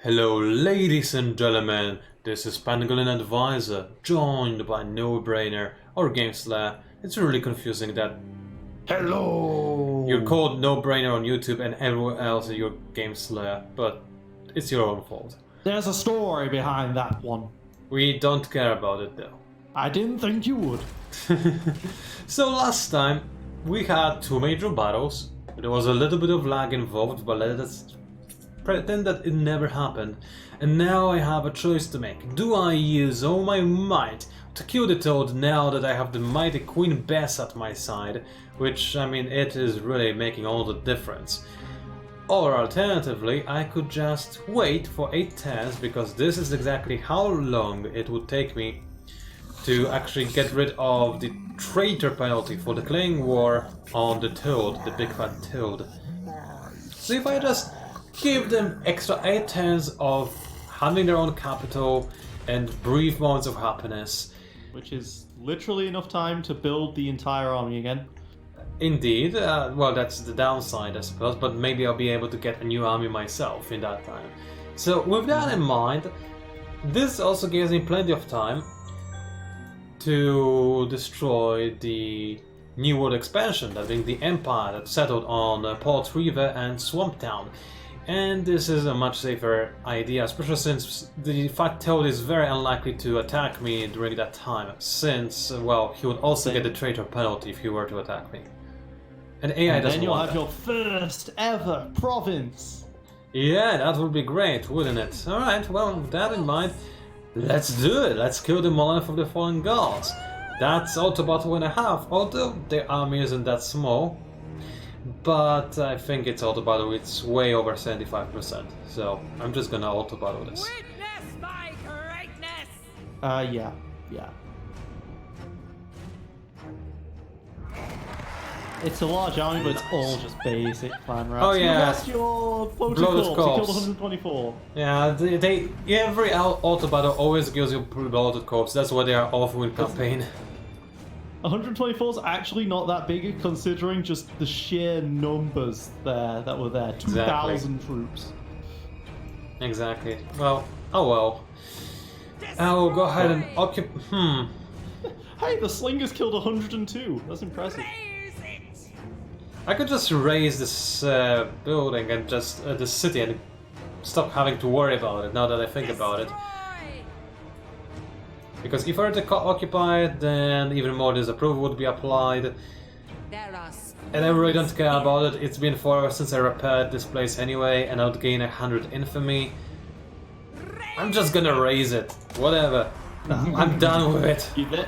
Hello ladies and gentlemen, this is Pangolin Advisor, joined by No Brainer or GameSlayer. It's really confusing that Hello! you're called No Brainer on YouTube and everywhere else you're GameSlayer, but it's your own fault. There's a story behind that one. We don't care about it though. I didn't think you would. So last time we had two major battles. There was a little bit of lag involved, but let's pretend that it never happened. And now I have a choice to make. Do I use all my might to kill the Toad now that I have the mighty Queen Bess at my side? Which, I mean, it is really making all the difference. Or alternatively, I could just wait for 8 turns, because this is exactly how long it would take me to actually get rid of the traitor penalty for declaring war on the Toad, the big fat Toad. So if I just give them extra 8 turns of having their own capital and brief moments of happiness. Which is literally enough time to build the entire army again. Indeed, well, that's the downside, I suppose, but maybe I'll be able to get a new army myself in that time. So with that in mind, this also gives me plenty of time to destroy the New World expansion, that being the Empire that settled on Port River and Swamp Town. And this is a much safer idea, especially since the Fat Toad is very unlikely to attack me during that time, since, well, he would also get the traitor penalty if he were to attack me. And AI doesn't want that. And then you'll have your first ever province! Yeah, that would be great, wouldn't it? Alright, well, with that in mind, let's do it! Let's kill the Monolith of the Fallen Gods! That's auto battle 1.5, although the army isn't that small. But I think it's auto battle, it's way over 75%, so I'm just gonna auto battle this. Witness my greatness! Yeah. It's a large army, but it's all just basic clan rats. Oh yeah. You lost your bloated corpse. You killed 124. Yeah, every auto battle always gives you bloated corpse, that's why they are awful in campaign. 124 is actually not that big, considering just the sheer numbers that were there. 2,000 troops. Exactly. Well, oh well. I'll go ahead and occupy. Hey, the slingers killed 102. That's impressive. I could just raise this building and just the city and stop having to worry about it. Now that I think about it. Because if I were to occupy it, then even more disapproval would be applied. And I really don't care about it. It's been 4 hours since I repaired this place anyway, and I would gain 100 infamy. I'm just gonna raise it. Whatever. I'm done with it. You lit?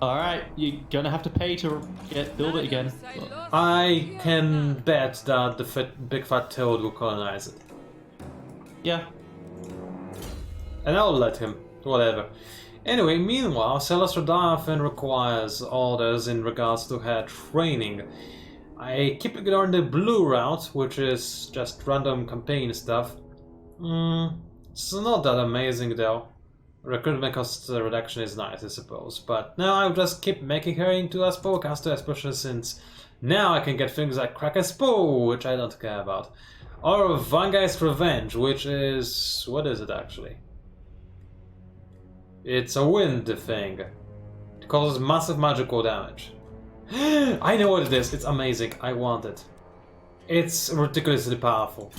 Alright, you're gonna have to pay to build it again. I can bet that the big fat Toad will colonize it. Yeah. And I'll let him. Whatever. Anyway, meanwhile, Celestial Diaphan requires orders in regards to her training. I keep ignoring the blue route, which is just random campaign stuff. It's not that amazing though. Recruitment cost reduction is nice, I suppose, but now I'll just keep making her into a spellcaster, especially since now I can get things like Kraken's Paw, which I don't care about. Or Vangeist's Revenge, which is... what is it actually? It's a wind thing. It causes massive magical damage. I know what it is. It's amazing. I want it. It's ridiculously powerful.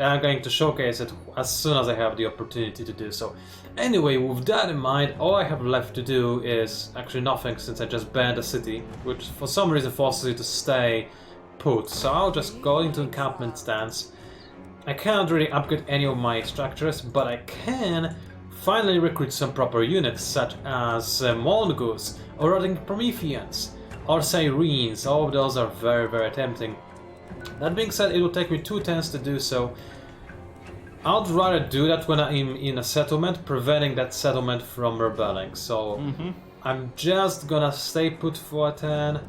I'm going to showcase it as soon as I have the opportunity to do so. Anyway, with that in mind, all I have left to do is actually nothing, since I just banned the city, which for some reason forces you to stay put. So I'll just go into encampment stance. I can't really upgrade any of my structures, but I can finally recruit some proper units, such as Mongoose, or Rotting Prometheans, or Sirens. All of those are very, very tempting. That being said, it will take me 2 turns to do so. I'd rather do that when I'm in a settlement, preventing that settlement from rebelling. So I'm just gonna stay put for a turn.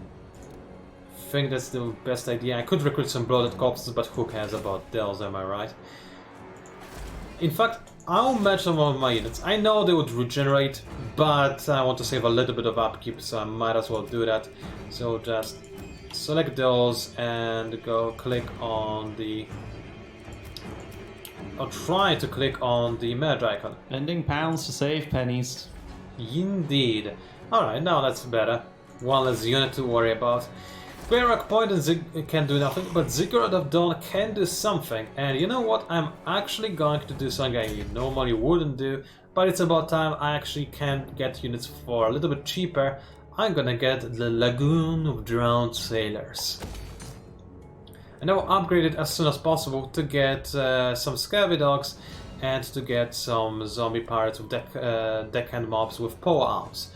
Think that's the best idea. I could recruit some bloated corpses, but who cares about those, am I right? In fact, I'll match some of my units. I know they would regenerate, but I want to save a little bit of upkeep, so I might as well do that. So just select those and go click on the I'll try to click on the merge icon. Spending pounds to save pennies. Indeed. Alright, now that's better. One less unit to worry about. Bayrak Point and Zig can do nothing, but Ziggurat of Dawn can do something. And you know what? I'm actually going to do something I normally wouldn't do, but it's about time I actually can get units for a little bit cheaper. I'm gonna get the Lagoon of Drowned Sailors. And I will upgrade it as soon as possible to get some Scurvy Dogs and to get some Zombie Pirates with deckhand mobs with pole arms.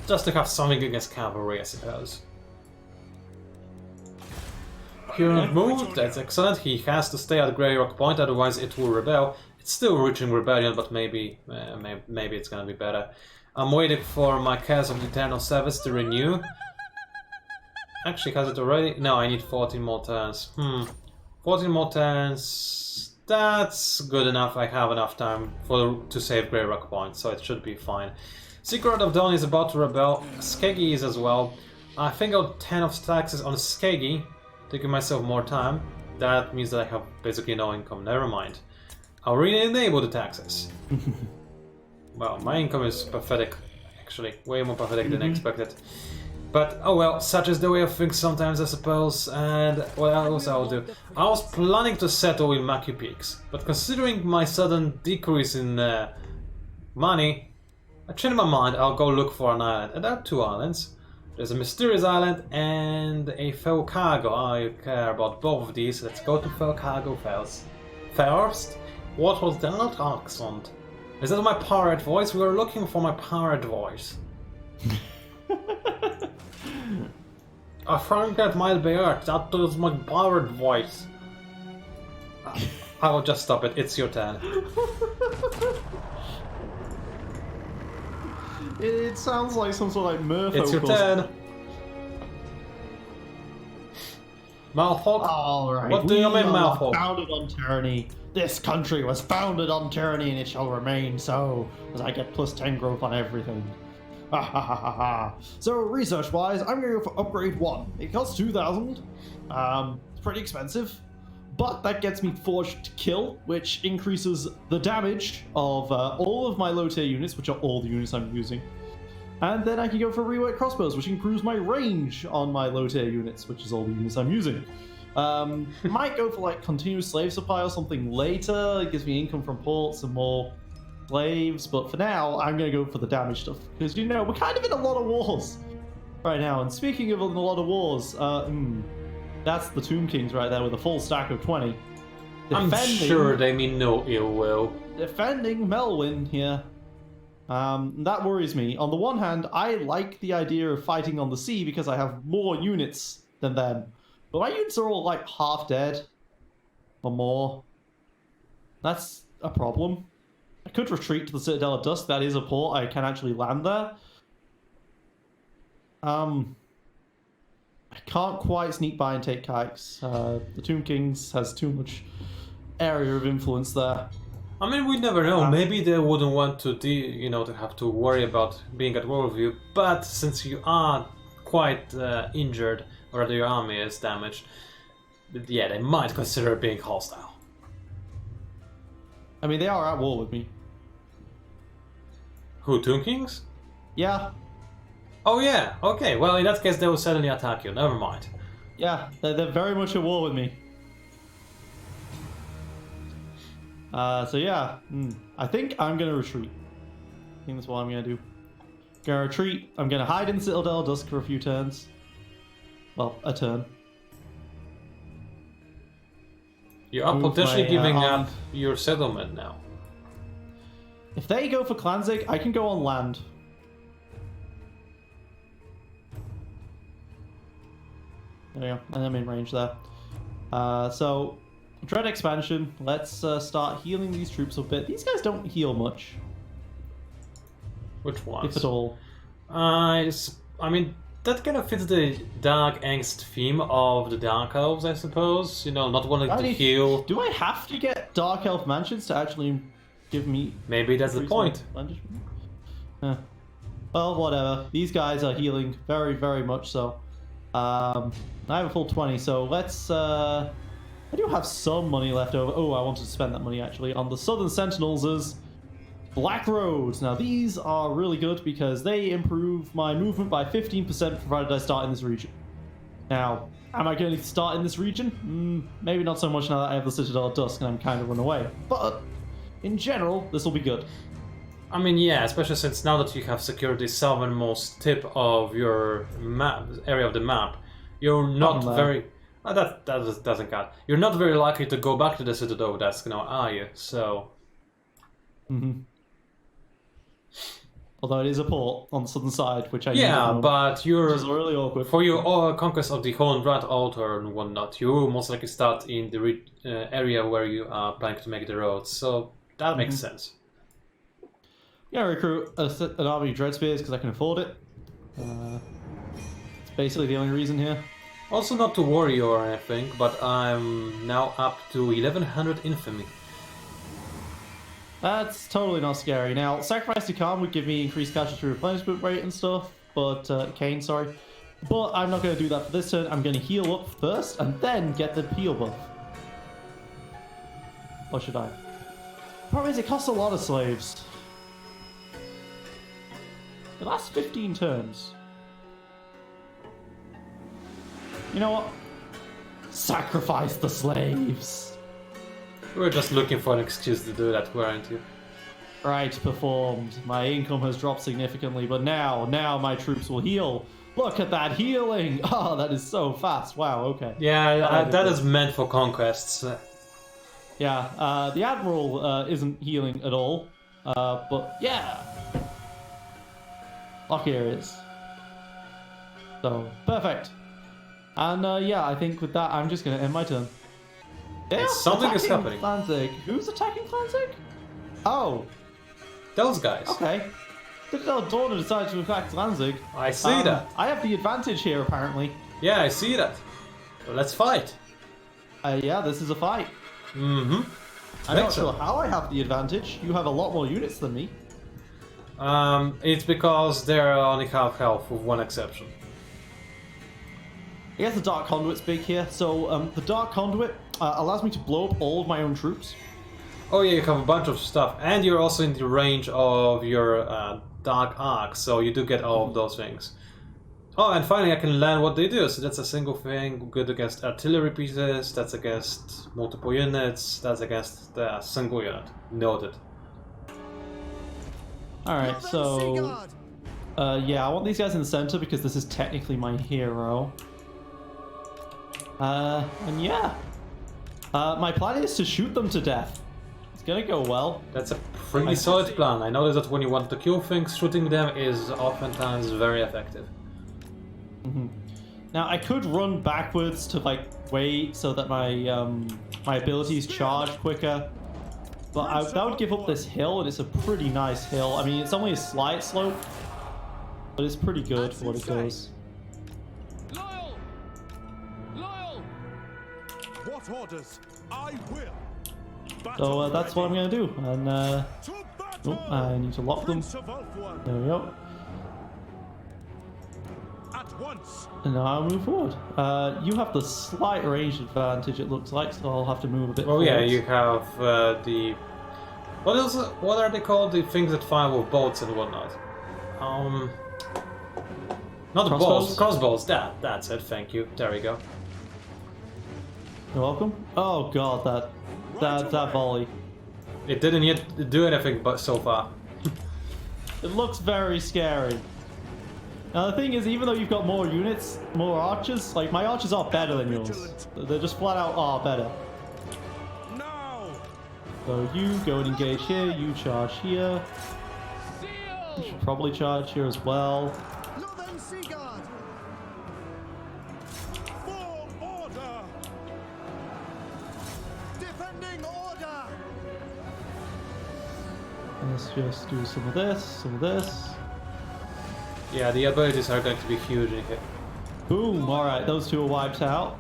Just to have something against cavalry, I suppose. Current move, that's excellent. He has to stay at Grey Rock Point, otherwise it will rebel. It's still reaching rebellion, but maybe it's gonna be better. I'm waiting for my Curse of the Eternal Service to renew. Actually, has it already? No, I need 14 more turns. 14 more turns. That's good enough. I have enough time to save Grey Rock Point, so it should be fine. Secret of Dawn is about to rebel. Skeggy is as well. I think I'll 10 of taxes on Skeggy to give myself more time. That means that I have basically no income. Never mind. I'll re-enable the taxes. Well, my income is pathetic, actually. Way more pathetic than expected. But, oh well, such is the way of things sometimes, I suppose. And what else I'll do? I was planning to settle in Machu Peaks, but considering my sudden decrease in money, I changed my mind. I'll go look for an island. And there are 2 islands. There's a Mysterious Island and a Fell Cargo. I care about both of these. Let's go to Fell Cargo first. What was that accent? Is that my pirate voice? We were looking for my pirate voice. I think that might be it. That is my pirate voice. I will just stop it. It's your turn. It sounds like some sort of like merfolk. It's your turn. Malfolk? Alright. What do you mean, Malfolk? Founded on tyranny. This country was founded on tyranny and it shall remain so, as I get plus 10 growth on everything. Ha ha ha ha ha. So research wise, I'm gonna go for upgrade 1. It costs 2,000. It's pretty expensive. But that gets me Forged to Kill, which increases the damage of all of my low tier units, which are all the units I'm using. And then I can go for Rework Crossbows, which improves my range on my low tier units, which is all the units I'm using. Might go for like Continuous Slave Supply or something later. It gives me income from ports and more slaves. But for now, I'm going to go for the damage stuff. Because, you know, we're kind of in a lot of wars right now. And speaking of a lot of wars, that's the Tomb Kings right there with a full stack of 20. I'm sure they mean no ill will. Defending Melwyn here. That worries me. On the one hand, I like the idea of fighting on the sea because I have more units than them. But my units are all like half dead or more. That's a problem. I could retreat to the Citadel of Dusk. That is a port. I can actually land there. I can't quite sneak by and take kikes. The Tomb Kings has too much area of influence there. I mean, we never know. Maybe they wouldn't want to, to have to worry about being at war with you. But since you are quite injured, or rather your army is damaged, yeah, they might consider being hostile. I mean, they are at war with me. Who, Tomb Kings? Yeah. Oh yeah, okay. Well, in that case, they will suddenly attack you. Never mind. Yeah, they're very much at war with me. So yeah, I think I'm going to retreat. I think that's what I'm going to do. Going to retreat. I'm going to hide in Citadel of Dusk for a few turns. Well, a turn. You are potentially giving up your settlement now. If they go for Clanzig, I can go on land. There you go, and I'm in range there. So, Dread Expansion. Let's start healing these troops a bit. These guys don't heal much. Which ones? If at all. I mean, that kind of fits the dark angst theme of the Dark Elves, I suppose. You know, not wanting to heal. Do I have to get Dark Elf mansions to actually give me... Maybe that's the point. Well, whatever. These guys are healing very, very much so. I have a full 20, so let's I do have some money left over. Oh, I wanted to spend that money actually on the Southern Sentinels as Black Roads. Now these are really good because they improve my movement by 15% provided I start in this region. Now, am I going to start in this region? Maybe not so much now that I have the Citadel of Dusk and I'm kind of run away. But in general, this will be good. I mean, yeah, especially since now that you have secured the southernmost tip of your map, area of the map, you're not very... that doesn't count. You're not very likely to go back to the Citadel of Dusk now, are you? So... Although it is a port on the southern side, which I but you're... Which is really awkward. For your conquest of the Holland altar and whatnot, you will most likely start in the area where you are planning to make the roads, so that makes sense. Yeah, recruit an army of Dreadspears because I can afford it. It's basically the only reason here. Also not to worry or anything, but I'm now up to 1100 infamy. That's totally not scary. Now, Sacrifice to Khan would give me increased casualty replenishment rate and stuff, but Kane, sorry. But I'm not going to do that for this turn. I'm going to heal up first and then get the heal buff. Or should I? Problem is, it costs a lot of slaves. It lasts 15 turns. You know what? Sacrifice the slaves. We were just looking for an excuse to do that, weren't you? Right, performed. My income has dropped significantly, but now my troops will heal. Look at that healing! Oh, that is so fast. Wow, okay. Yeah, that is meant for conquests. Yeah, the Admiral isn't healing at all. But yeah. Lock areas. So, perfect. And yeah, I think with that, I'm just going to end my turn. Yeah, something is happening. Planzig. Who's attacking Planzig? Oh. Those guys. Okay. Citadel Dawn decided to attack Planzig. I see that. I have the advantage here, apparently. Yeah, I see that. Well, let's fight. Yeah, this is a fight. Mm-hmm. I'm not sure how I have the advantage. You have a lot more units than me. It's because they're only half health, with one exception. I guess the Dark Conduit's big here. So the Dark Conduit allows me to blow up all of my own troops. Oh yeah, you have a bunch of stuff, and you're also in the range of your Dark Arc, so you do get all of those things. Oh, and finally I can learn what they do, so that's a single thing, good against artillery pieces, that's against multiple units, that's against the single unit. Noted. Alright, so... yeah, I want these guys in the center because this is technically my hero. And yeah. My plan is to shoot them to death. It's gonna go well. That's a pretty solid plan. I noticed that when you want to kill things, shooting them is oftentimes very effective. Now, I could run backwards to, like, wait so that my my abilities charge quicker. But that would give up this hill, and it's a pretty nice hill. I mean, it's only a slight slope, but it's pretty good for what it does. Loyal! Loyal! What orders? I will. So that's what I'm going to do. And, oh, I need to lock them. There we go. At once. And now I'll move forward. You have the slight range advantage, it looks like, so I'll have to move a bit Well, forward. yeah, you have the... What are they called? The things that fire with bolts and whatnot. Not the bolts, crossbows. That's it. Thank you. There we go. You're welcome. Oh god, that volley. It didn't yet do anything, but so far. It looks very scary. Now the thing is, even though you've got more units, more archers, like my archers are better than yours. They're just flat out are better. So you go and engage here, you charge here. You should probably charge here as well. For order. Defending order. And let's just do some of this, some of this. Yeah, the abilities are going to be huge in here. Boom! Alright, those two are wiped out.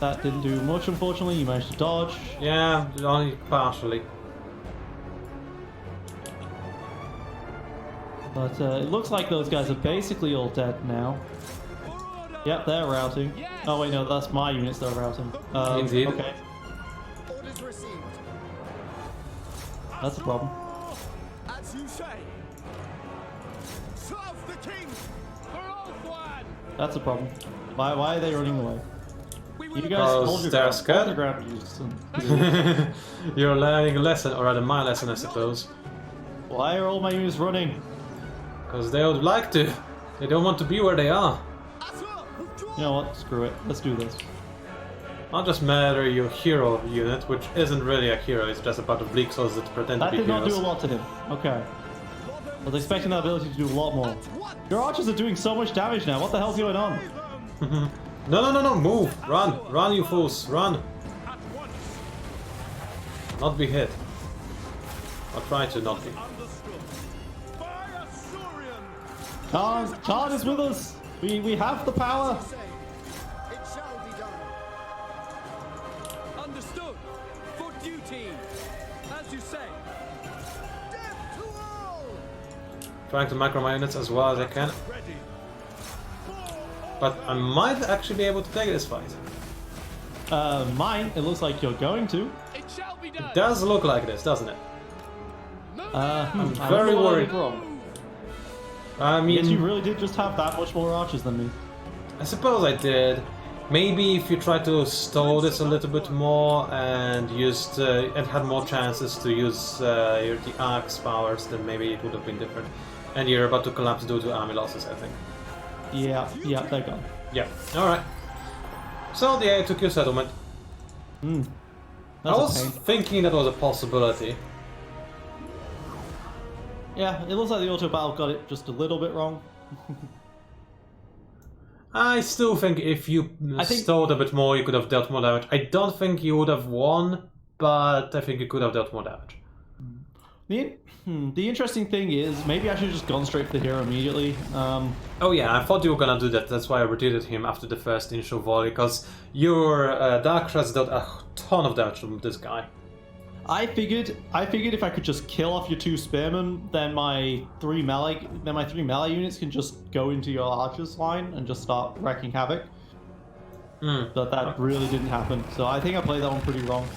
That didn't do much, unfortunately. You managed to dodge. Yeah, only partially. But it looks like those guys are basically all dead now. Yep, they're routing. Yes. Oh wait, no, that's my units that are routing. Indeed. Okay, Orders received. that's a problem. As you say. Serve the king. For Ulthuan! That's a problem. Why are they running away? We You will guys Because hold your they're ground. scared. Hold your ground, you son. You're learning a lesson, or rather my lesson, I suppose. Why are all my units running? Because they would like to. They don't want to be where they are. You know what? Screw it. Let's do this. I'll just matter your hero unit, which isn't really a hero, it's just a bunch of bleak souls that pretend That to be did not heroes. do a lot to him. Okay. I was expecting that ability to do a lot more. Your archers are doing so much damage now. What the hell's going on? No, move! Run! Run, you fools! Run! At once. Not be hit. Or try to not be. Understood. By Asurian. Khan is with us. We have the power. Say, it shall be done. Understood! For duty! As you say! Death to all. Trying to macro my units as well as I can. Ready. But I might actually be able to take this fight. Mine. It looks like you're going to. It shall be done! It does look like this, doesn't it? Move I'm very worried. I mean, Yes, you really did just have that much more archers than me. I suppose I did. Maybe if you tried to stall this a little bit more and used and had more chances to use the axe powers, then maybe it would have been different. And you're about to collapse due to army losses, I think. Yeah, they're gone. Yeah. All right. So yeah, I took your settlement. I That's was a pain. thinking that was a possibility. Yeah, it looks like the auto battle got it just a little bit wrong. I still think if you stalled a bit more, you could have dealt more damage. I don't think you would have won, but I think you could have dealt more damage. The interesting thing is, maybe I should have just gone straight for the hero immediately. Oh yeah, I thought you were gonna do that. That's why I retreated him after the first initial volley, because your dark shards dealt a ton of damage from this guy. I figured if I could just kill off your 2 spearmen, then my 3 melee units can just go into your archers line and just start wrecking havoc. But that really didn't happen. So I think I played that one pretty wrong.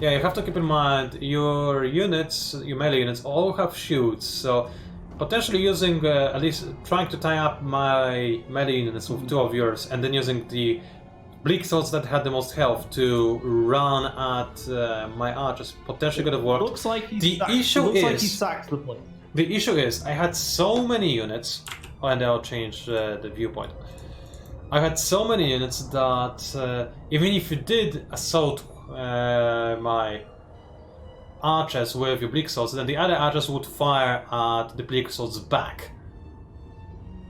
Yeah, you have to keep in mind your units, your melee units, all have shields, so potentially using at least trying to tie up my melee units with 2 of yours, and then using the bleak swords that had the most health to run at my archers potentially could have worked. Looks like he sacked the place. The issue is, I had so many units, and I'll change the viewpoint. I had so many units that even if you did assault my archers with your bleak swords, then the other archers would fire at the bleak swords back,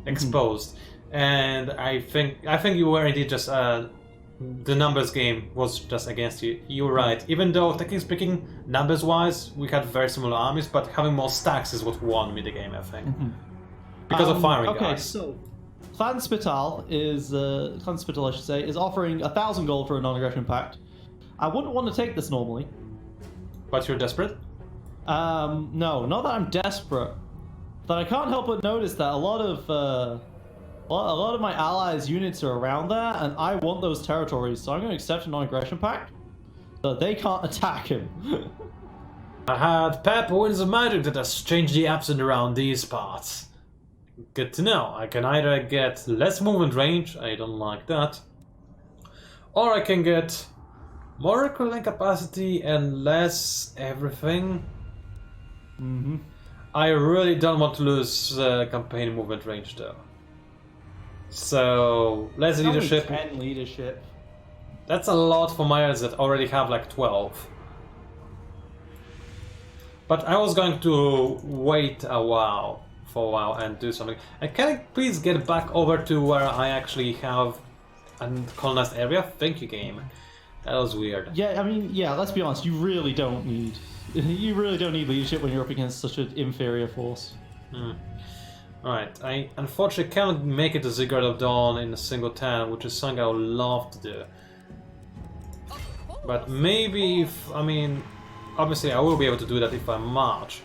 exposed. And I think you were indeed just the numbers game was just against you. You're right. Even though, technically speaking, numbers-wise, we had very similar armies, but having more stacks is what won me the game, I think. Because of firing guys. Okay, so Clan Spital is is offering 1,000 gold for a non-aggression pact. I wouldn't want to take this normally. But you're desperate? No, not that I'm desperate. But I can't help but notice that a lot of my allies' units are around there, and I want those territories, so I'm going to accept a non-aggression pact, so they can't attack him. I had Pepper Winds of Magic that has changed the absent around these parts. Good to know. I can either get less movement range, I don't like that, or I can get more recruiting capacity and less everything. I really don't want to lose campaign movement range though. So, less leadership. 10 leadership. That's a lot for my units that already have like 12. But I was going to wait for a while and do something. And can I please get back over to where I actually have a colonized area? Thank you, game. That was weird. Yeah, I mean, yeah, let's be honest, you really don't need leadership when you're up against such an inferior force. Alright, I unfortunately cannot make it to Ziggurat of Dawn in a single turn, which is something I would love to do. But maybe obviously I will be able to do that if I march.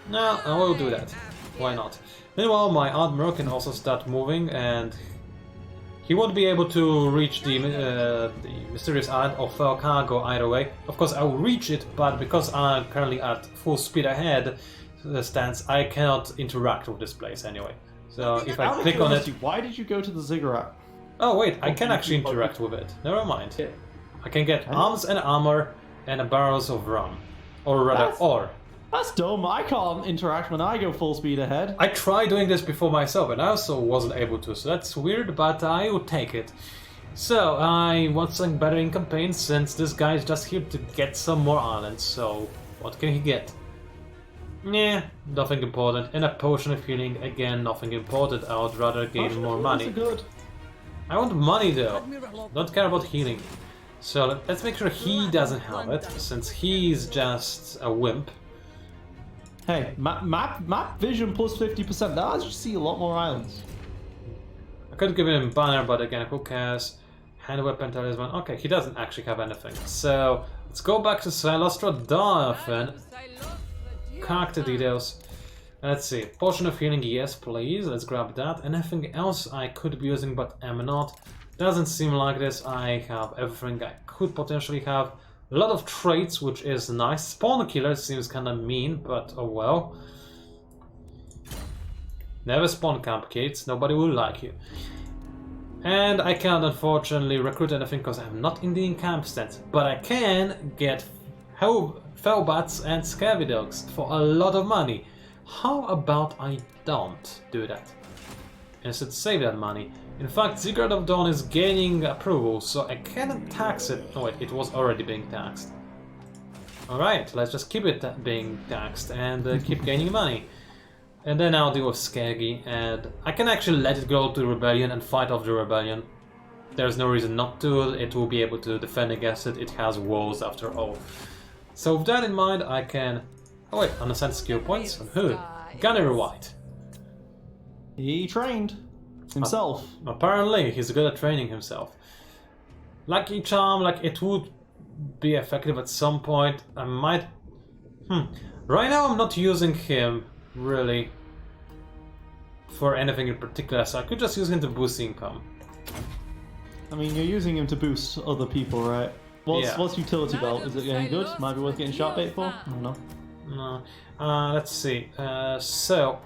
No, I will do that. Why not? Meanwhile, my Admiral can also start moving, and He won't be able to reach the mysterious island or fell cargo either way. Of course, I will reach it, but because I'm currently at full speed ahead stance, I cannot interact with this place anyway. So if I click on it... Why did you go to the ziggurat? Oh wait, I can actually interact with it. Never mind. Yeah. I can get arms and armor and barrels of rum. Or rather, ore. That's dumb. I can't interact when I go full speed ahead. I tried doing this before myself and I also wasn't able to, so that's weird, but I will take it. So, I want something better in campaign since this guy is just here to get some more islands, so what can he get? Nah, nothing important. And a potion of healing, again, nothing important. I would rather gain more money. Good. I want money though, don't care about healing. So let's make sure he doesn't have it, since he's just a wimp. Hey, map vision plus 50%. That lets you see a lot more islands. I could give him banner, but again, who cares? Hand weapon talisman. Okay, he doesn't actually have anything. So let's go back to Silastra character details. Let's see. Potion of healing, yes, please. Let's grab that. Anything else I could be using, but am not. Doesn't seem like this. I have everything I could potentially have. A lot of traits, which is nice. Spawn killer seems kind of mean, but oh well. Never spawn camp, kids. Nobody will like you. And I can't unfortunately recruit anything because I'm not in the camp stance. But I can get Felbats and Scavy Dogs for a lot of money. How about I don't do that? Instead, save that money. In fact, Ziggurat of Dawn is gaining approval, so I cannot tax it. Oh wait, it was already being taxed. Alright, let's just keep it being taxed and keep gaining money. And then I'll deal with Skaggy, and I can actually let it go to Rebellion and fight off the Rebellion. There's no reason not to, it will be able to defend against it, it has walls after all. So with that in mind, I can... Oh wait, understand skill points? On who? Gunnery White. He trained himself. Apparently, he's good at training himself. Lucky Charm, like, it would be effective at some point. I might... Right now I'm not using him, really, for anything in particular, so I could just use him to boost income. I mean, you're using him to boost other people, right? What's utility belt? Is it getting good? Might be worth getting shot bait for? I don't know. No. Let's see. So...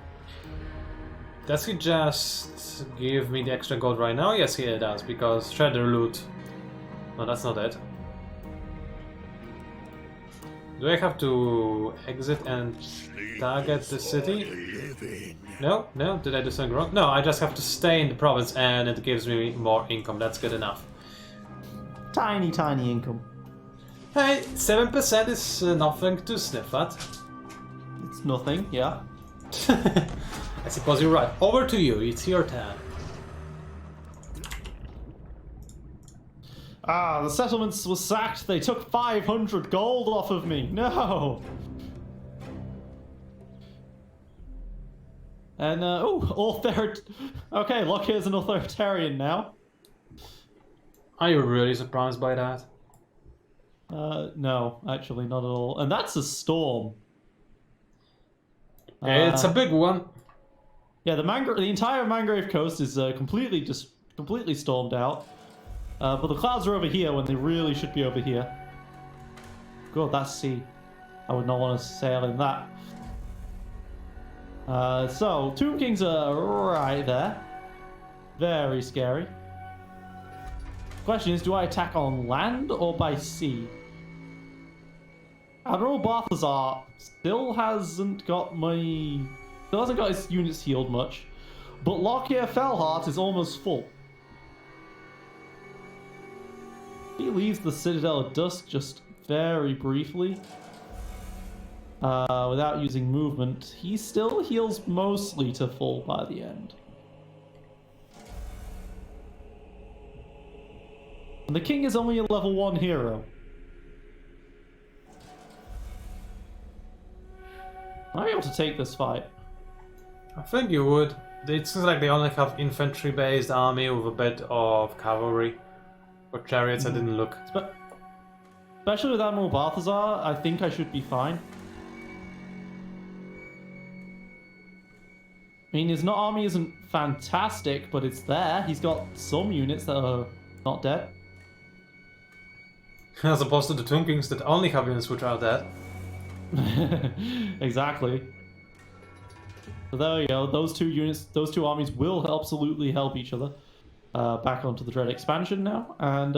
Does he just give me the extra gold right now? Yes, he does, because Shredder Loot... No, that's not it. Do I have to exit and target the city? No? Did I do something wrong? No, I just have to stay in the province and it gives me more income. That's good enough. Tiny income. Hey, 7% is nothing to sniff at. It's nothing, yeah. I suppose you're right. Over to you, it's your turn. The settlements was sacked. They took 500 gold off of me. No! And, okay, look, here's an authoritarian now. Are you really surprised by that? No, actually, not at all. And that's a storm. It's a big one. Yeah, the entire Mangrove Coast is completely stormed out. But the clouds are over here when they really should be over here. God, that's sea. I would not want to sail in that. So, Tomb Kings are right there. Very scary. Question is, do I attack on land or by sea? Admiral Balthazar still hasn't got his units healed much, but Lockyer Fellheart is almost full. He leaves the Citadel at dusk just very briefly. Without using movement, he still heals mostly to full by the end. And the king is only a level 1 hero. Am I able to take this fight? I think you would. It seems like they only have infantry-based army with a bit of cavalry. Or chariots, I didn't look. Especially with Admiral Balthazar, I think I should be fine. I mean, his army isn't fantastic, but it's there. He's got some units that are not dead. As opposed to the Tomb Kings that only have units which are dead. Exactly. So there you go. Those two units, those two armies will absolutely help each other. Back onto the Dread expansion now, and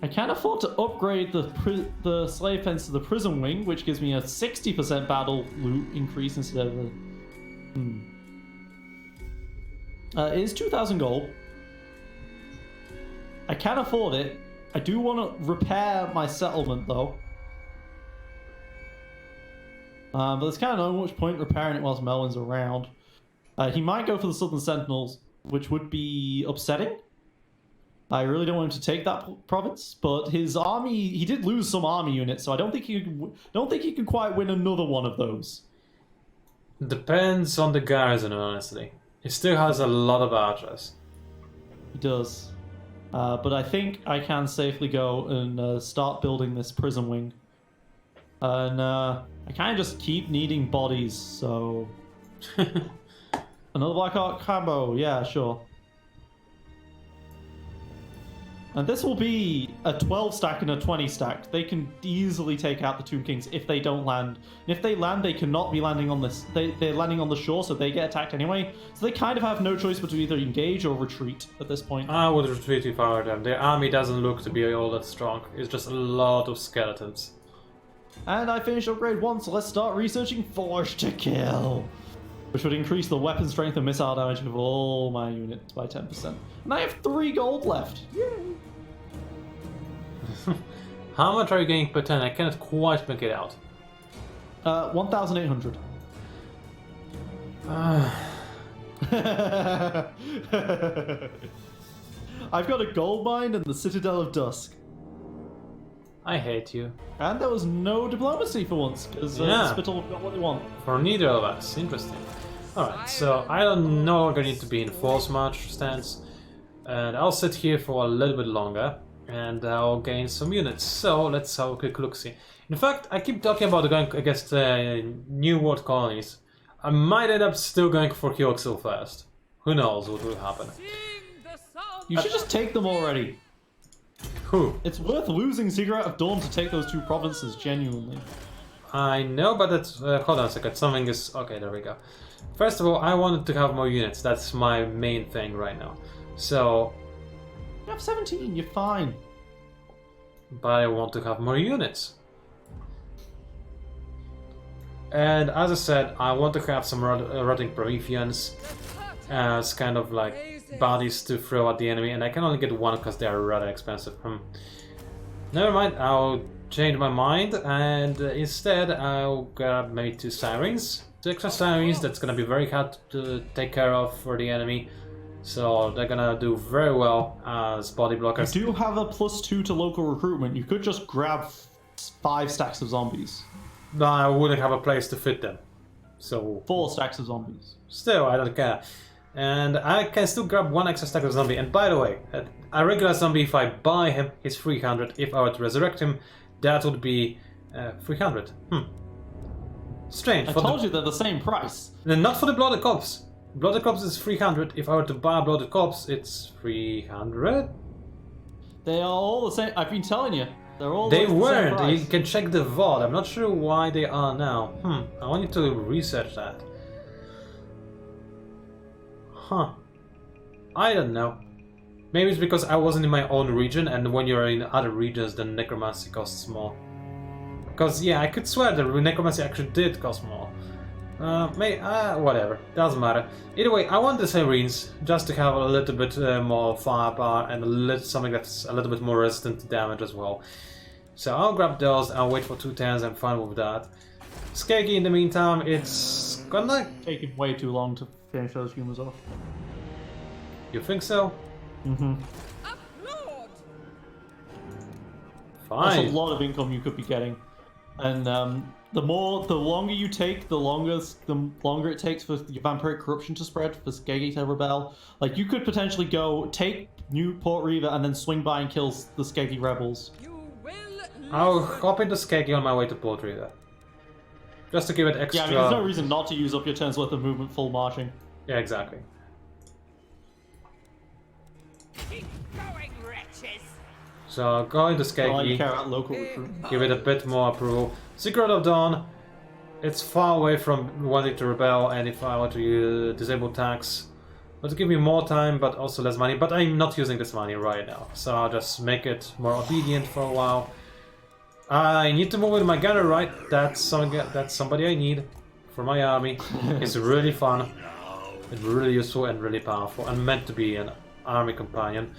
I can afford to upgrade the slave fence to the prison wing, which gives me a 60% battle loot increase instead of a. It is 2,000 gold. I can afford it. I do want to repair my settlement though. But there's kind of not much point repairing it whilst Melwin's around. He might go for the Southern Sentinels, which would be upsetting. I really don't want him to take that province, but his army, he did lose some army units, so I don't think he can quite win another one of those. Depends on the garrison, honestly. He still has a lot of archers. He does. But I think I can safely go and start building this prison wing. And I kind of just keep needing bodies, so... Another Black Ark combo, yeah, sure. And this will be a 12 stack and a 20 stack. They can easily take out the Tomb Kings if they don't land. And if they land, they cannot be landing on this. They're landing on the shore, so they get attacked anyway. So they kind of have no choice but to either engage or retreat at this point. I would retreat if I were them. Their army doesn't look to be all that strong. It's just a lot of skeletons. And I finished upgrade 1, so let's start researching Forge to Kill, which would increase the weapon strength and missile damage of all my units by 10%. And I have 3 gold left. Yay! How much are you getting per turn? I cannot quite make it out. 1,800. I've got a gold mine and the Citadel of Dusk. I hate you. And there was no diplomacy for once, because Yeah. Spittle got what they want. For neither of us. Interesting. Alright, so I don't no longer need to be in force march stance. And I'll sit here for a little bit longer. And I'll gain some units. So let's have a quick look-see. In fact, I keep talking about going against New World colonies. I might end up still going for Kyoxil first. Who knows what will happen. You should just take them already. Who? It's worth losing Ziggurat of Dawn to take those 2 provinces, genuinely. I know, but it's... hold on a second, something is... Okay, there we go. First of all, I wanted to have more units. That's my main thing right now. So... You have 17, you're fine. But I want to have more units. And as I said, I want to have some rotting Prometheans as kind of like bodies to throw at the enemy, and I can only get 1 because they are rather expensive. Never mind, I'll change my mind, and instead I'll grab maybe 2 Sirens. 2 extra Sirens, that's gonna be very hard to take care of for the enemy. So they're gonna do very well as body blockers. You do have a +2 to local recruitment. You could just grab 5 stacks of zombies. But I wouldn't have a place to fit them. So 4 stacks of zombies. still, I don't care. And I can still grab 1 extra stack of zombie. And by the way, a regular zombie, if I buy him, is 300. If I were to resurrect him, that would be 300. Strange. I told you they're the same price. Not for the Blooded Corpse. Blooded Corpse is 300. If I were to buy a Blooded Corpse, it's 300. They are all the same. I've been telling you. They're all They the same weren't. price. You can check the VOD. I'm not sure why they are now. I want you to research that. Huh. I don't know. Maybe it's because I wasn't in my own region, and when you're in other regions, then necromancy costs more. Because, yeah, I could swear that necromancy actually did cost more. Whatever. Doesn't matter. Either way, I want the Sirens just to have a little bit more firepower and something that's a little bit more resistant to damage as well. So I'll grab those, I'll wait for 2 turns, I'm fine with that. Skeggy, in the meantime, it's gonna... Taking way too long to finish those humans off. You think so? Mm-hmm. Fine. That's a lot of income you could be getting. And the longer you take, the longer it takes for your vampiric corruption to spread, for Skeggy to rebel. Like, you could potentially go take New Port Reaver and then swing by and kill the Skeggy rebels. I'll hop into Skeggy on my way to Port Reaver. Just to give it extra... Yeah, I mean, there's no reason not to use up your turn's worth of movement full marching. Yeah, exactly. Keep going, wretches! So going to Well, you Skeggy, care about local recruit. give it a bit more approval. Secret of Dawn, it's far away from wanting to rebel, and if I want to disable tax, it'll give me more time, but also less money. But I'm not using this money right now, so I'll just make it more obedient for a while. I need to move with my gunner, right? That's somebody I need for my army. It's really fun, it's really useful and really powerful, and meant to be an army companion.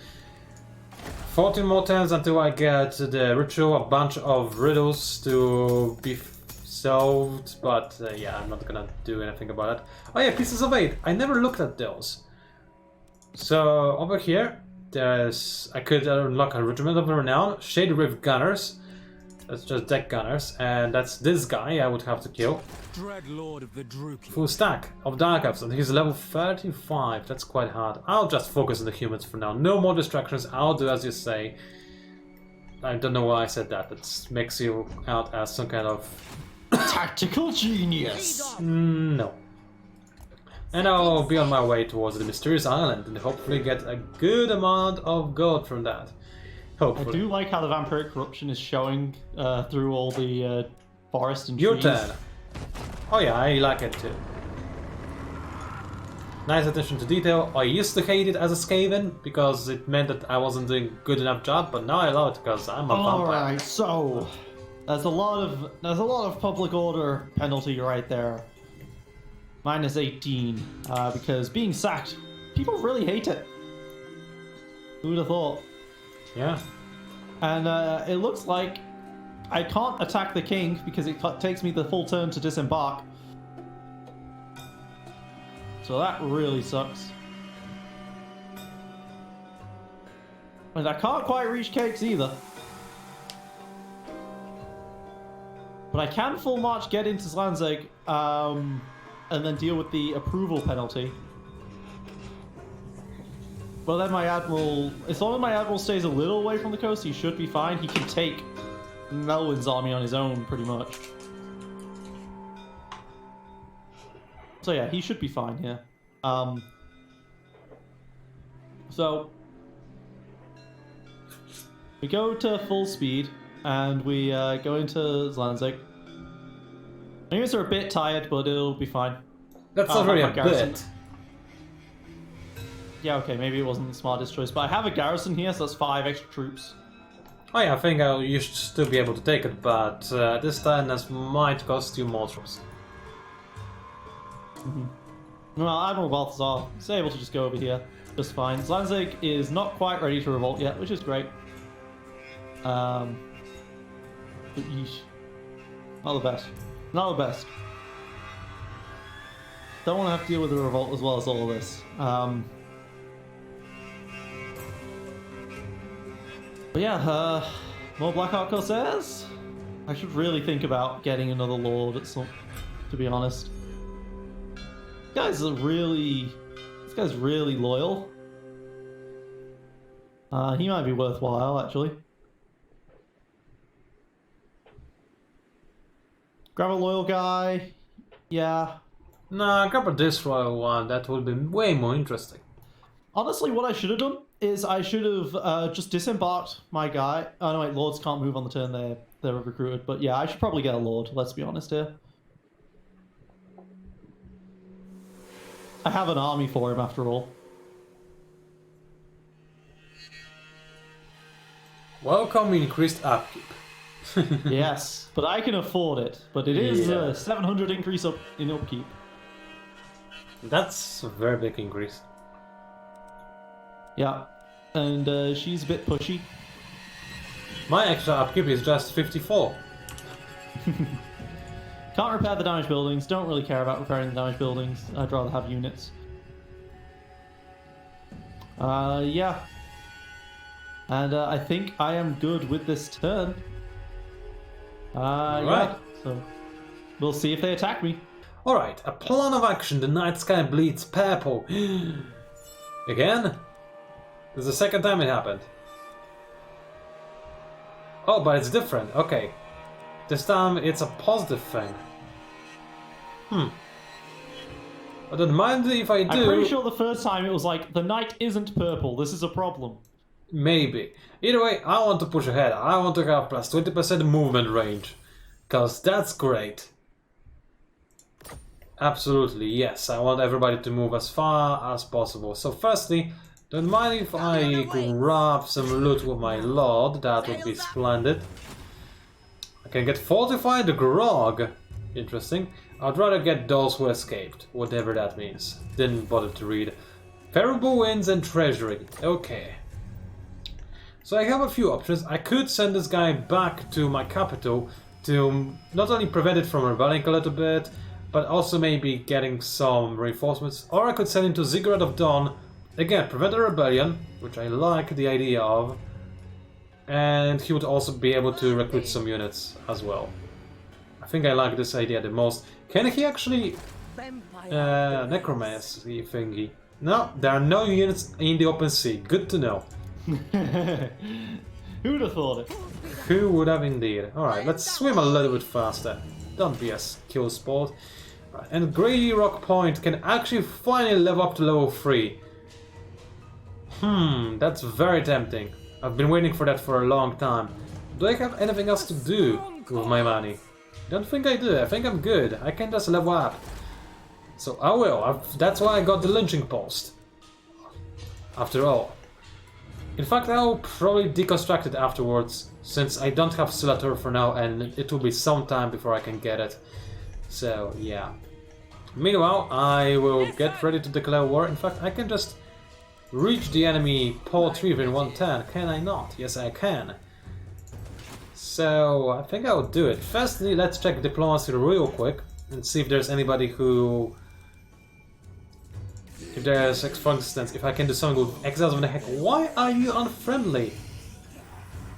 14 more turns until I get the ritual, a bunch of riddles to be solved, but yeah, I'm not gonna do anything about it. Oh yeah, pieces of 8. I never looked at those. So over here, I could unlock a regiment of renown, Shade Rift Gunners. That's just deck gunners, and that's this guy I would have to kill. Dreadlord of the Druki. Full stack of Dark Elves, and he's level 35. That's quite hard. I'll just focus on the humans for now. No more distractions. I'll do as you say. I don't know why I said that. That makes you out as some kind of Tactical genius! no. And I'll be on my way towards the mysterious island and hopefully get a good amount of gold from that. I Hopefully. do like how the vampiric corruption is showing through all the forest and Your trees. turn. Oh yeah, I like it too. Nice attention to detail. I used to hate it as a Skaven because it meant that I wasn't doing a good enough job, but now I love it because I'm a vampire. Alright, so there's a lot of public order penalty right there. Minus 18, because being sacked, people really hate it. Who would have thought? Yeah. And it looks like I can't attack the king because it takes me the full turn to disembark. So that really sucks. And I can't quite reach cakes either. But I can full march get into Slanzeg, and then deal with the approval penalty. Well, then my admiral, as long as my admiral stays a little away from the coast, he should be fine. He can take Melwyn's army on his own, pretty much. So yeah, he should be fine here. So we go to full speed, and we go into Zlanzig. My units are a bit tired, but it'll be fine. That's not really a garrison. bit. Yeah, okay, maybe it wasn't the smartest choice, but I have a garrison here, so that's 5 extra troops. Oh yeah, I think you should still be able to take it, but this time this might cost you more troops. Well, Admiral Balthazar is able to just go over here just fine. Zlanzig is not quite ready to revolt yet, which is great. But yeesh. Not the best. Not the best. Don't want to have to deal with the revolt as well as all of this. But yeah, more Blackheart Corsairs? I should really think about getting another Lord at some, to be honest. This guy's really loyal. He might be worthwhile, actually. Grab a loyal guy. Yeah. Nah, grab a disroyal one. That would be way more interesting. Honestly, what I should have done is I should have just disembarked my guy. Oh no, wait, lords can't move on the turn they're recruited. But yeah, I should probably get a lord. Let's be honest here. I have an army for him after all. Welcome increased upkeep. Yes, but I can afford it. But it is Yeah. 700 increase in upkeep. That's a very big increase. Yeah, and she's a bit pushy. My extra upkeep is just 54. Can't repair the damaged buildings. Don't really care about repairing the damaged buildings. I'd rather have units. Yeah. And I think I am good with this turn. Right. Yeah. So we'll see if they attack me. Alright, a plan of action. The night sky bleeds purple. Again? This is the second time it happened. Oh, but it's different. Okay. This time it's a positive thing. I don't mind if I do. I'm pretty sure the first time it was like, the knight isn't purple, this is a problem. Maybe. Either way, I want to push ahead. I want to have plus 20% movement range. Because that's great. Absolutely, yes. I want everybody to move as far as possible. So firstly, don't mind if I grab some loot with my lord. That would be splendid. I can get fortified grog. Interesting. I'd rather get those who escaped. Whatever that means. Didn't bother to read. Terrible winds and treasury. Okay. So I have a few options. I could send this guy back to my capital to not only prevent it from rebelling a little bit, but also maybe getting some reinforcements. Or I could send him to Ziggurat of Dawn. Again, prevent a rebellion, which I like the idea of. And he would also be able to recruit some units as well. I think I like this idea the most. Can he actually... necromancy thingy. No, there are no units in the open sea. Good to know. Who would have thought it? Who would have indeed? Alright, let's swim a little bit faster. Don't be a skill sport. Right, and Grady Rock Point can actually finally level up to level 3. That's very tempting. I've been waiting for that for a long time. Do I have anything else to do with my money? Don't think I do. I think I'm good. I can just level up. So I will. That's why I got the lynching post. After all. In fact, I'll probably deconstruct it afterwards, since I don't have Sulator for now, and it will be some time before I can get it. So, yeah. Meanwhile, I will get ready to declare war. In fact, I can just reach the enemy Port River in one turn. Can I not? Yes, I can. So, I think I'll do it. Firstly, let's check diplomacy real quick, and see if there's anybody who... If there's, for instance, if I can do something with exiles of the heck. Why are you unfriendly?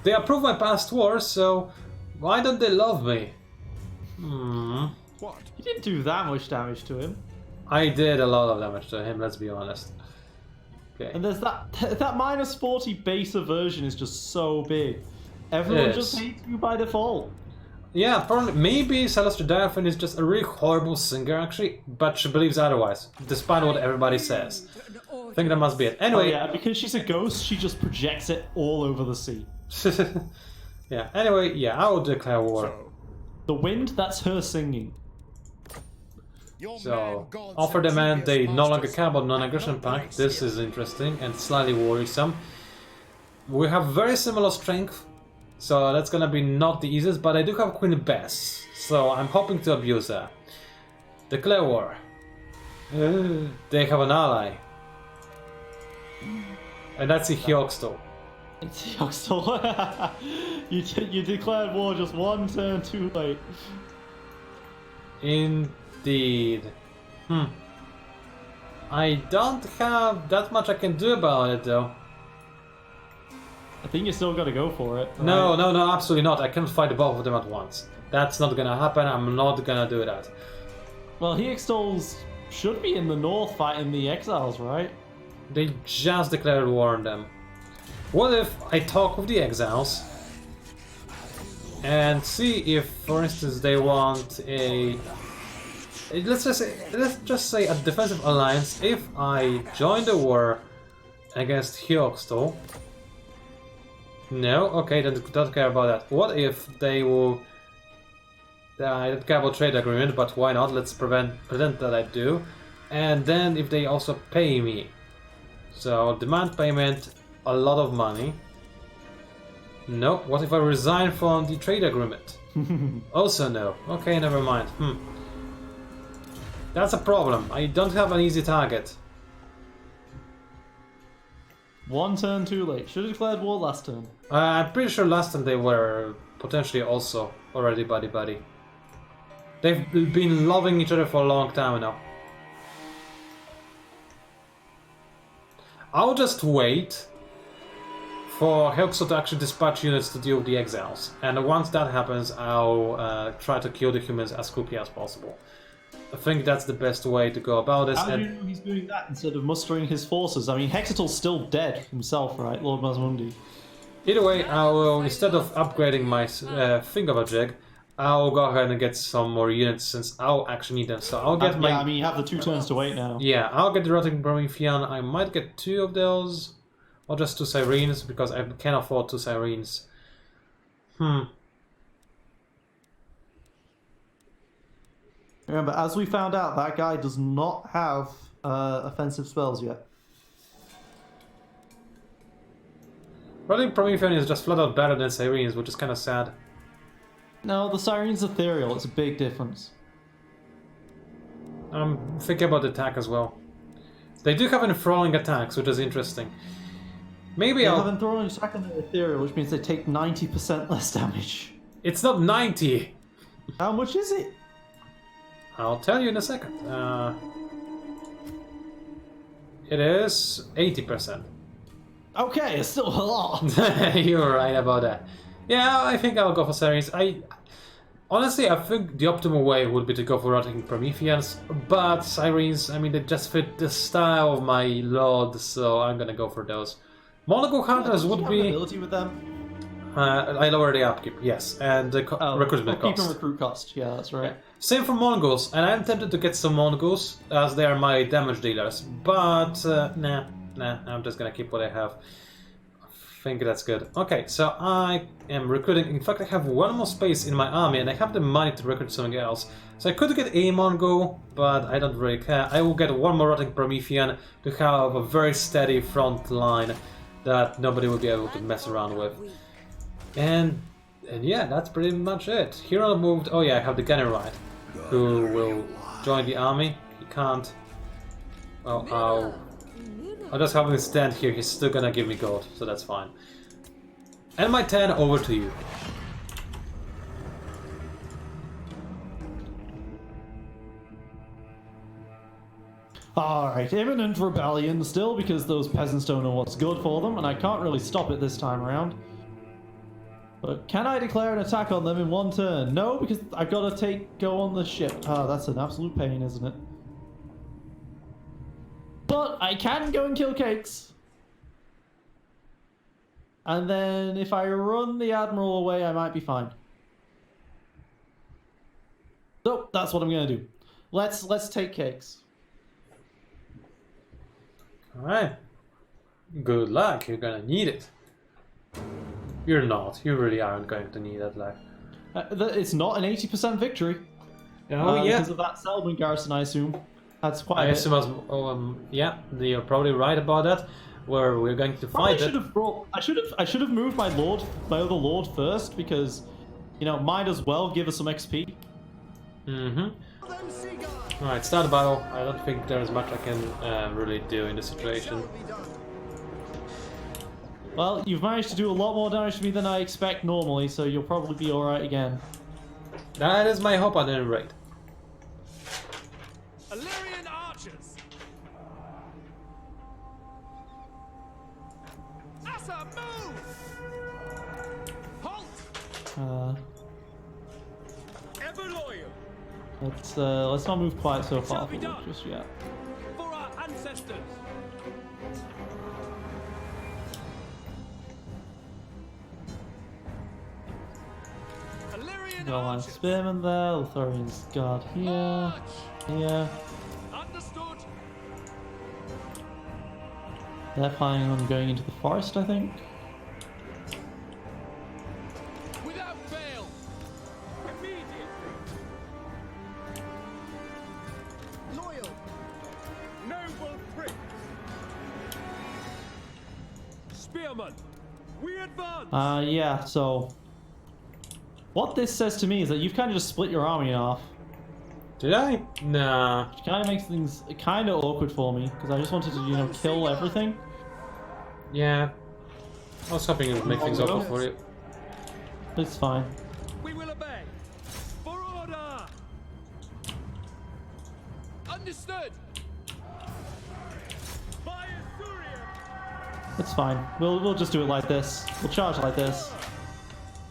They approve my past wars, so why don't they love me? What? You didn't do that much damage to him. I did a lot of damage to him, let's be honest. Okay. And there's that minus 40 base aversion is just so big. Everyone Yes. just hates you by default. Yeah, probably, maybe Celestia Diaphane is just a really horrible singer, actually, but she believes otherwise, despite what everybody says. I think that must be it. Oh Anyway, yeah, because she's a ghost, she just projects it all over the sea. yeah. Anyway, yeah, I will declare war. So, The wind, that's her singing. your So, man gods offer and demand they previous no longer masters care about have non-aggression no pact. place This here. is interesting and slightly worrisome. We have very similar strength, so that's gonna be not the easiest, but I do have Queen Bess, so I'm hoping to abuse her. Declare war. They have an ally. And that's Hyoxtal. It's Yoxtel. You declared war just one turn too late. Indeed. I don't have that much I can do about it, though. I think you still gotta go for it. Right? No, absolutely not. I can't fight both of them at once. That's not gonna happen. I'm not gonna do that. Well, Hyoxtals should be in the north fighting the exiles, right? They just declared war on them. What if I talk with the exiles and see if, for instance, they want a... Let's just say a defensive alliance. If I join the war against Hyoxtal... No? Okay, then don't care about that. What if they will... I don't care about trade agreement, but why not? Let's pretend that I do. And then if they also pay me. So, demand payment, a lot of money. No, what if I resign from the trade agreement? Also no. Okay, never mind. That's a problem. I don't have an easy target. One turn too late. Should have declared war last turn. I'm pretty sure last time they were potentially also already buddy-buddy. They've been loving each other for a long time now. I'll just wait for Hyoxtal to actually dispatch units to deal with the exiles. And once that happens, I'll try to kill the humans as quickly as possible. I think that's the best way to go about this. How do you know he's doing that instead of mustering his forces? I mean, Hexatal's still dead himself, right, Lord Masmundi? Either way, I will, instead of upgrading my Thingamajig, I'll go ahead and get some more units since I'll actually need them. So I'll get my... Yeah, I mean, you have the 2 turns to wait now. Yeah, I'll get the Rotting Promethean. I might get 2 of those. Or just 2 Sirens, because I can afford 2 Sirens. Remember, as we found out, that guy does not have offensive spells yet. Rotting Promethean is just flat out better than Sirens, which is kind of sad. No, the Siren's ethereal. It's a big difference. I'm thinking about the attack as well. They do have enthralling attacks, which is interesting. Maybe They I'll... have enthralling attack and they're ethereal, which means they take 90% less damage. It's not 90! How much is it? I'll tell you in a second. It is 80%. Okay, it's still a lot. You're right about that. Yeah, I think I'll go for Sirens. Honestly, I think the optimal way would be to go for Rotting Prometheans, but Sirens, I mean, they just fit the style of my lord, so I'm gonna go for those. Monaco Hunters would be... ability with them? I lower the upkeep, yes, and the recruitment upkeep cost. and recruit cost, yeah, that's right. Same for Mongols, and I'm tempted to get some Mongols, as they are my damage dealers, but nah, I'm just gonna keep what I have. I think that's good. Okay, so I am recruiting. In fact, I have 1 more space in my army, and I have the money to recruit something else. So I could get a Mongol, but I don't really care. I will get 1 more Rotting Promethean to have a very steady front line that nobody will be able to mess around with. And yeah, that's pretty much it. Hero moved. Oh yeah, I have the Generite, who will join the army. He can't. Well, I'll just have him stand here. He's still gonna give me gold, so that's fine. And my 10 over to you. Alright, imminent rebellion still, because those peasants don't know what's good for them, and I can't really stop it this time around. But can I declare an attack on them in 1 turn? No, because I've got to go on the ship. Ah, that's an absolute pain, isn't it? But I can go and kill cakes. And then if I run the Admiral away, I might be fine. So that's what I'm going to do. Let's take cakes. Alright. Good luck, you're gonna need it. You're not. You really aren't going to need that luck. It's not an 80% victory. Oh, yeah. Because of that Selman garrison, I assume. That's quite. I assume yeah, you're probably right about that. Where we're going to fight it. I should have moved my other lord first, because, you know, might as well give us some XP. Alright, start the battle. I don't think there's much I can really do in this situation. Well, you've managed to do a lot more damage to me than I expect normally, so you'll probably be alright again. That is my hope at any rate. Illyrian archers. Asa, move! Halt! Ever loyal. Let's not move quite so far Shall be forward done. just yet. For our ancestors. Illyrian Got a line of archers. spearmen there, Lotharian's guard here, March. here. Understood. They're planning on going into the forest, I think. Without fail. Immediately. Loyal. Noble prince. Spearman. We advance. Yeah, so... What this says to me is that you've kind of just split your army in half. Did I? Nah. Which kind of makes things kind of awkward for me, because I just wanted to, you know, kill everything. Yeah. I was hoping it would make things awkward for you. It's fine. We will obey. For order. Understood. By Asturian. It's fine. We'll just do it like this. We'll charge like this.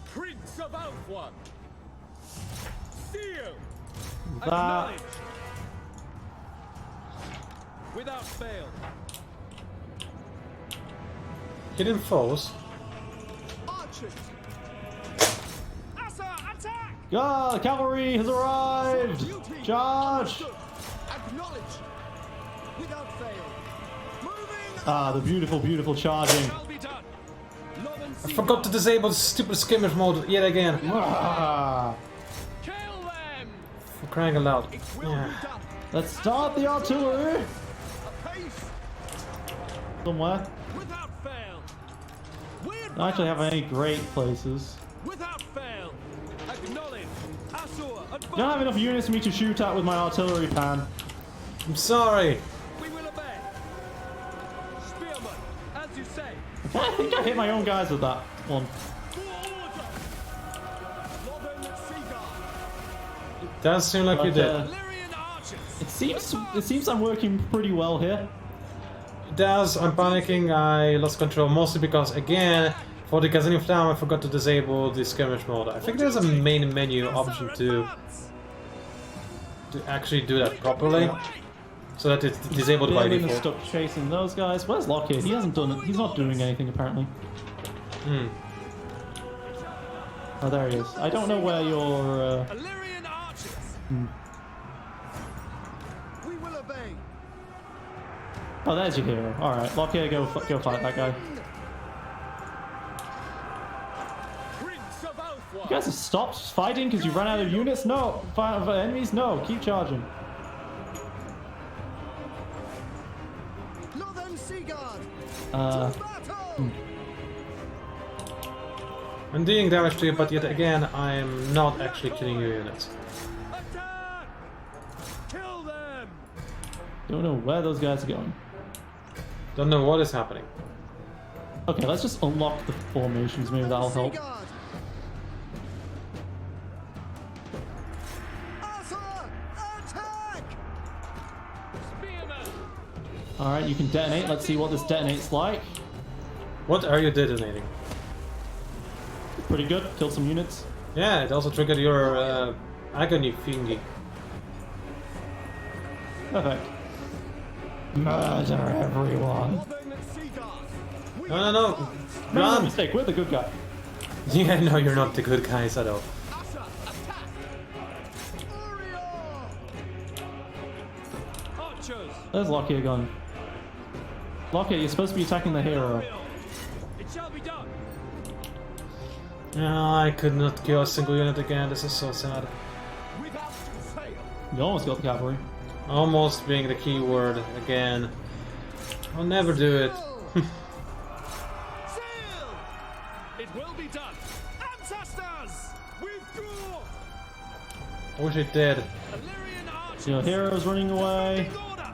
Prince of Alpha. Seal. That. Acknowledge. Without fail. Hidden foes. Archers. Asa, attack! Ah, the cavalry has arrived! Charge! Acknowledge. Without fail. Moving. Ah, the beautiful, beautiful charging. Shall be done. Love and I see forgot to disable the stupid skirmish mode yet again. Ah, kill them. For crying out loud. It will Yeah. be done. let's start the artillery! Apace. Somewhere. Without fail. We I don't actually have advance. any great places. Without fail. Acknowledge. Asur, advance. I don't have enough units for me to shoot at with my artillery pan. I'm sorry. We will obey. Spearman, as you say. I think I hit my own guys with that one. Northern Seaguard. Does seem like you But, did. Illyrian archers. It seems I'm working pretty well here. It does. I'm panicking. I lost control mostly because, again, for the Gazini Flam, I forgot to disable the skirmish mode. I think there's a main menu option to actually do that properly, so that it's disabled by Berlin is default. stuck chasing those guys. Where's Lockheed? He hasn't done it. He's not doing anything apparently. Hmm. Oh, there he is. I don't know where your. Illyrian archers. We will obey. Oh, there's your hero. All right, Lockheed, go fight that guy. Prince of You Elfwa. guys have stopped fighting because you ran out of units? No, fight for enemies? No, keep charging. Northern Seaguard. Uh, Battle. I'm doing damage to you, but yet again, I'm not actually killing your units. Attack. Kill them. don't know where those guys are going. Don't know what is happening. Okay, let's just unlock the formations. Maybe that'll help. Seaguard. Asur, attack. Spearman. All right, you can detonate. Let's see what this detonates like. What are you detonating? Pretty good. Killed some units. Yeah, it also triggered your agony thingy. Perfect. Murder everyone. Northern Seaguard. We No, no, no! Make no Run! mistake, we're the good guy. Yeah, no, you're not the good guys at all. Asur, attack. Uriel. Archers. There's Lockheed gone. Lockheed, you're supposed to be attacking the hero. It shall be done. I could not kill a single unit again, this is so sad. Without fail. You almost got the cavalry. Almost being the key word again. I'll never do it. Sail. It will be done. Ancestors. Withdraw. I wish it did. Illyrian archers. Your hero's running away. In order.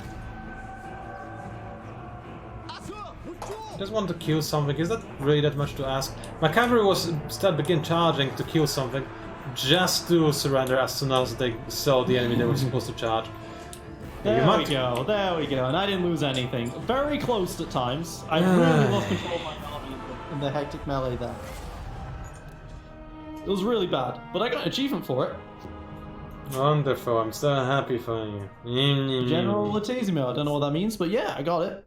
Asur, withdraw. I just want to kill something, is that really that much to ask? My cavalry was begin charging to kill something, just to surrender as soon as they saw the enemy they were supposed to charge. There You we might- go, there we go. And I didn't lose anything. Very close at times. I really lost control of my army in the hectic melee there. It was really bad, but I got an achievement for it. Wonderful, I'm so happy for you. General Latesimo. I don't know what that means, but yeah, I got it.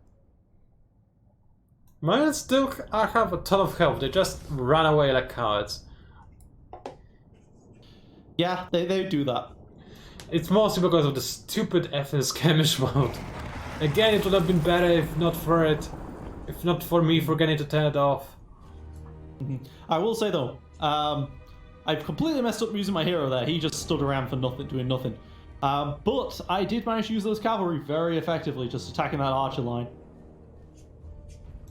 Mine still have a ton of health, they just ran away like cowards. Yeah, they do that. It's mostly because of the stupid effing skirmish mode. Again, it would have been better if not for it. If not for me forgetting to turn it off. I will say though, I've completely messed up using my hero there. He just stood around for nothing, doing nothing. But I did manage to use those cavalry very effectively, just attacking that archer line.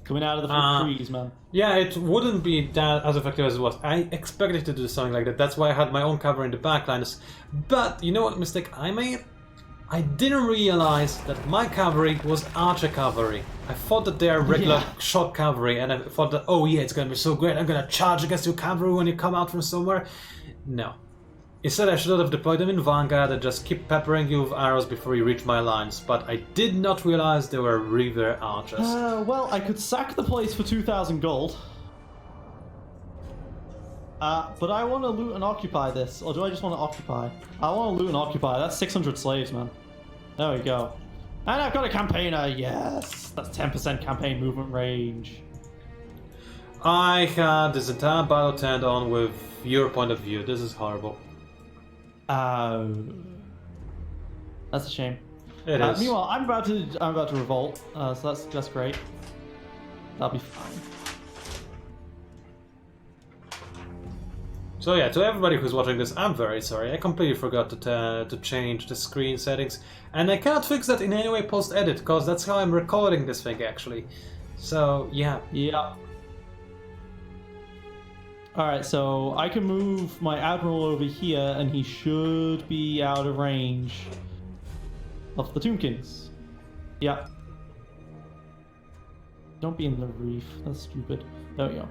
Coming out of the trees, man. Yeah, it wouldn't be that as effective as it was. I expected to do something like that. That's why I had my own cover in the backlines. But you know what mistake I made? I didn't realize that my cavalry was archer cavalry. I thought that they are regular shot cavalry, and I thought that, oh yeah, it's gonna be so great. I'm gonna charge against your cavalry when you come out from somewhere. No. Instead, I should have deployed them in Vanguard and just keep peppering you with arrows before you reach my lines. But I did not realize they were river archers. Well, I could sack the place for 2,000 gold. But I want to loot and occupy this. Or do I just want to occupy? I want to loot and occupy. That's 600 slaves, man. There we go. And I've got a campaigner. Yes. That's 10% campaign movement range. I had this entire battle turned on with your point of view. This is horrible. That's a shame. It is. Meanwhile, I'm about to revolt, so that's great. That'll be fine. So yeah, to everybody who's watching this, I'm very sorry. I completely forgot to change the screen settings, and I cannot fix that in any way post-edit, because that's how I'm recording this thing actually. So yeah. Yeah. Alright, so I can move my Admiral over here, and he should be out of range of the Tomb Kings. Yeah. Don't be in the reef, that's stupid. There we go.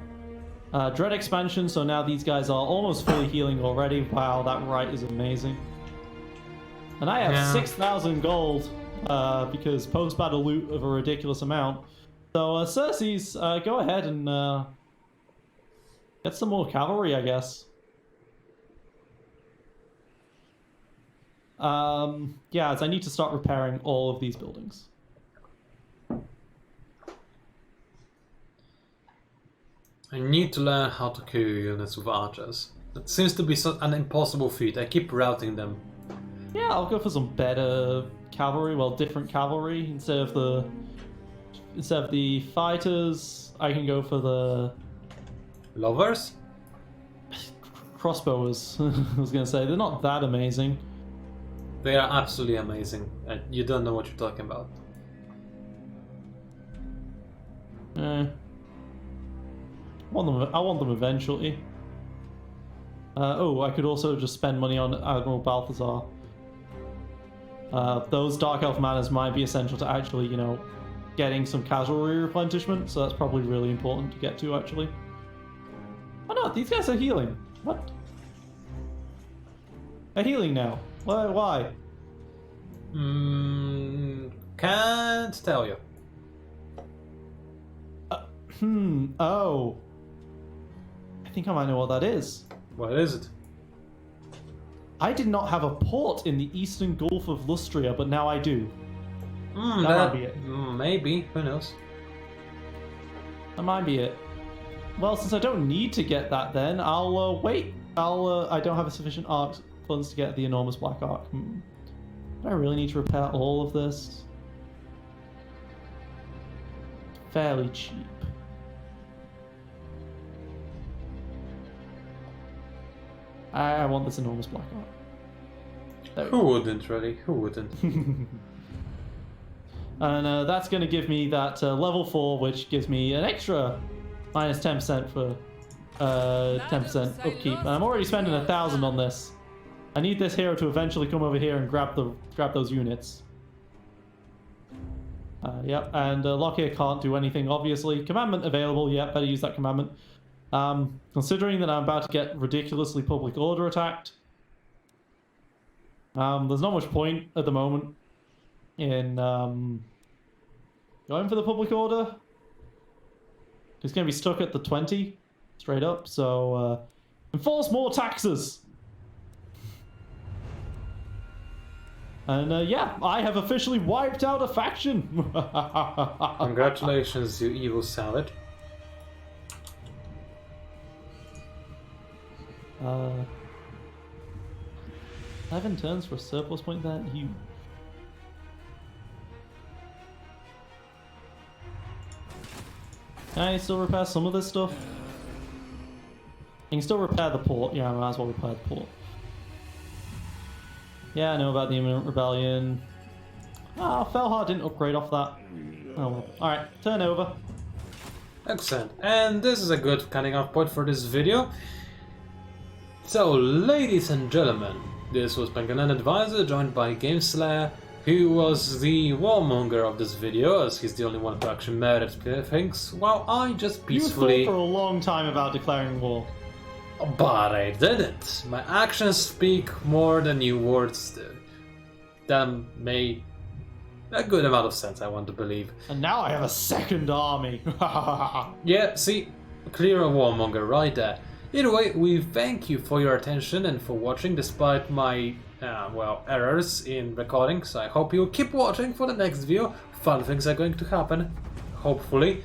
Dread expansion, so now these guys are almost fully healing already. Wow, that right is amazing. And I have 6,000 gold, because post-battle loot of a ridiculous amount. So, Circes, go ahead and get some more cavalry, I guess. Yeah, as I need to start repairing all of these buildings. I need to learn how to kill units with archers. That seems to be an impossible feat. I keep routing them. Yeah, I'll go for some better cavalry, well, different cavalry. Instead of the fighters, I can go for the Lovers? crossbowers. I was gonna say, they're not that amazing. They are absolutely amazing. You don't know what you're talking about. I want them eventually. Oh, I could also just spend money on Admiral Balthazar. Those Dark Elf manners might be essential to actually, you know, getting some cavalry replenishment, so that's probably really important to get to, actually. Oh no, these guys are healing. What? They're healing now. Why? Can't tell you. Oh. I think I might know what that is. What is it? I did not have a port in the eastern Gulf of Lustria, but now I do. That might be it. Maybe, who knows? That might be it. Well, since I don't need to get that then, I'll wait. I don't have a sufficient arc funds to get the enormous black arc. Do I really need to repair all of this? Fairly cheap. I want this enormous black arc. Who wouldn't, really? Who wouldn't? And that's going to give me that level 4, which gives me an extra minus 10% for 10% upkeep. And I'm already spending 1,000 on this. I need this hero to eventually come over here and grab those units. Yep, and Lockyer can't do anything, obviously. Commandment available, yeah, better use that commandment. Considering that I'm about to get ridiculously public order attacked, there's not much point at the moment in going for the public order. It's going to be stuck at the 20, straight up, so enforce more taxes! And yeah, I have officially wiped out a faction! Congratulations, you evil salad. 11 turns for a surplus point there. You. Can I still repair some of this stuff? I can still repair the port. Yeah, I might as well repair the port. Yeah, I know about the Imminent Rebellion. Ah, Felhard didn't upgrade off that. Oh well. Alright, turn over. Excellent. And this is a good cutting off point for this video. So, ladies and gentlemen, this was Pangolin Advisor, joined by GameSlayer, who was the warmonger of this video, as he's the only one who actually merited things, while I just peacefully... You thought for a long time about declaring war. But I didn't. My actions speak more than your words do. That made a good amount of sense, I want to believe. And now I have a second army. Yeah, see, clear a warmonger right there. Either way, we thank you for your attention and for watching despite my, well, errors in recording. So I hope you'll keep watching for the next video. Fun things are going to happen, hopefully.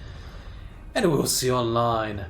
And we'll see you online.